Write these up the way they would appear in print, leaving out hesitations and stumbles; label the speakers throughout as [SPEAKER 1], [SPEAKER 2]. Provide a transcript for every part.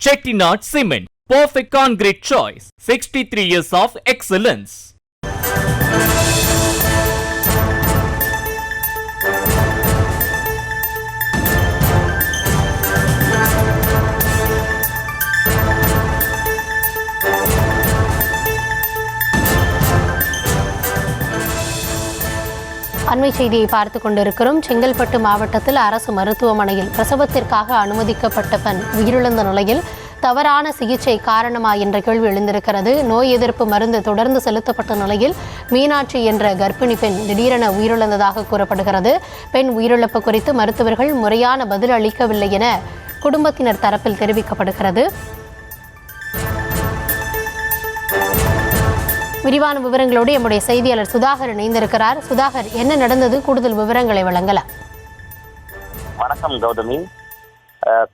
[SPEAKER 1] Chettinad Cement, perfect concrete choice. 63 years of excellence.
[SPEAKER 2] அண்மை செய்தியை பார்த்துக் கொண்டிருக்கிறோம். செங்கல்பட்டு மாவட்டத்தில் அரசு மருத்துவமனையில் பிரசவத்திற்காக அனுமதிக்கப்பட்ட பெண் உயிரிழந்த நிலையில் தவறான சிகிச்சை காரணமா என்ற கேள்வி எழுந்திருக்கிறது. நோய் எதிர்ப்பு மருந்து தொடர்ந்து செலுத்தப்பட்ட நிலையில் மீனாட்சி என்ற கர்ப்பிணி பெண் திடீரென உயிரிழந்ததாக கூறப்படுகிறது. பெண் உயிரிழப்பு குறித்து மருத்துவர்கள் முறையான பதில் அளிக்கவில்லை என குடும்பத்தினர் தரப்பில் தெரிவிக்கப்படுகிறது. விரிவான விவரங்களோடு நம்முடைய செய்தியாளர் சுதாகர் இணைந்திருக்கிறார். சுதாகர், என்ன நடந்தது? கூடுதல் விவரங்களை வழங்கலாம்.
[SPEAKER 3] வணக்கம் கௌதமி.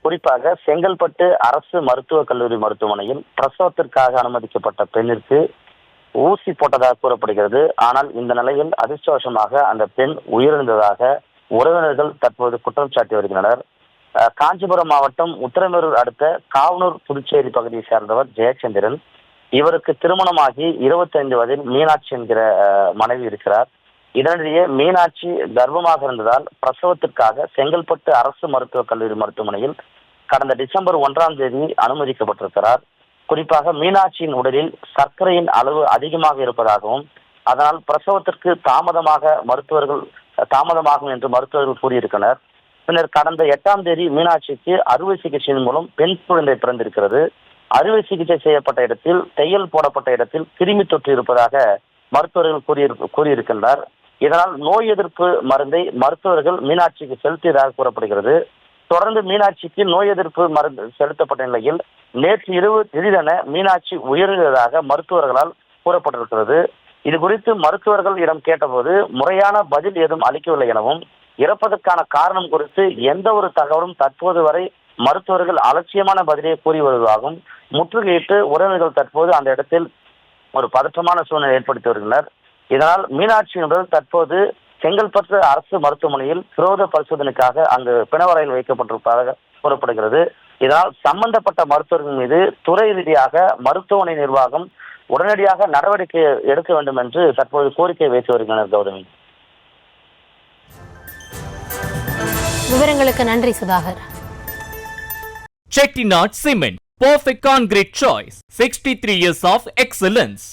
[SPEAKER 3] குறிப்பாக செங்கல்பட்டு அரசு மருத்துவக் கல்லூரி மருத்துவமனையில் பிரசவத்திற்காக அனுமதிக்கப்பட்ட பெண்ணிற்கு ஊசி போட்டதாக கூறப்படுகிறது. ஆனால் இந்த நிலையில் அதிர்ஷ்டவசமாக அந்த பெண் உயிரிழந்ததாக உறவினர்கள் தற்போது குற்றம் சாட்டி வருகின்றனர். காஞ்சிபுரம் மாவட்டம் உத்திரமேரூர் அடுத்த காவனூர் புதுச்சேரி பகுதியை சேர்ந்தவர் ஜெயச்சந்திரன். இவருக்கு திருமணமாகி 25 வயதில் மீனாட்சி என்கிற மனைவி இருக்கிறார். இதனிடையே மீனாட்சி கர்ப்பமாக இருந்ததால் பிரசவத்திற்காக செங்கல்பட்டு அரசு மருத்துவக் கல்லூரி மருத்துவமனையில் கடந்த டிசம்பர் 1ஆம் தேதி அனுமதிக்கப்பட்டிருக்கிறார். குறிப்பாக மீனாட்சியின் உடலில் சர்க்கரையின் அளவு அதிகமாக இருப்பதாகவும் அதனால் பிரசவத்திற்கு தாமதமாகும் என்று மருத்துவர்கள் கூறியிருக்கிறார். பின்னர் கடந்த 8ஆம் தேதி மீனாட்சிக்கு அறுவை சிகிச்சையின் மூலம் பெண் குழந்தை பிறந்திருக்கிறது. அறுவை சிகிச்சை செய்யப்பட்ட இடத்தில் தையல் போடப்பட்ட இடத்தில் கிருமி தொற்று இருப்பதாக மருத்துவர்கள் கூறியிருக்கின்றனர். இதனால் நோய் எதிர்ப்பு மருந்தை மருத்துவர்கள் மீனாட்சிக்கு செலுத்தியதாக கூறப்படுகிறது. தொடர்ந்து மீனாட்சிக்கு நோய் எதிர்ப்பு மருந்து செலுத்தப்பட்ட நிலையில் நேற்று இரவு திடீரென மீனாட்சி உயிரிழந்ததாக மருத்துவர்களால் கூறப்பட்டிருக்கிறது. இது குறித்து மருத்துவர்கள் இடம் கேட்டபோது முறையான பதில் ஏதும் அளிக்கவில்லை எனவும் இறப்பதற்கான காரணம் குறித்து எந்த ஒரு தகவலும் தற்போது வரை மருத்துவர்கள் அலட்சியமான பதிலை கூறி வருவதாகவும் முற்றுகையிட்டு உறவினர்கள் தற்போது அந்த இடத்தில் ஒரு பதற்றமான சூழ்நிலை ஏற்படுத்தி வருகின்றனர். இதனால் மீனாட்சியின் உடல் தற்போது செங்கல்பட்டு அரசு மருத்துவமனையில் பிரேத பரிசோதனைக்காக அங்கு பிணவரையில் வைக்கப்பட்டிருப்பதாக கூறப்படுகிறது. இதனால் சம்பந்தப்பட்ட மருத்துவர்கள் மீது துறை ரீதியாக மருத்துவமனை நிர்வாகம் உடனடியாக நடவடிக்கை எடுக்க வேண்டும் என்று தற்போது கோரிக்கை வைத்து வருகின்றனர். கௌதமி,
[SPEAKER 2] விவரங்களுக்கு நன்றி Sudhakar.
[SPEAKER 1] Chettinad Cement, perfect concrete choice. 63 years of excellence.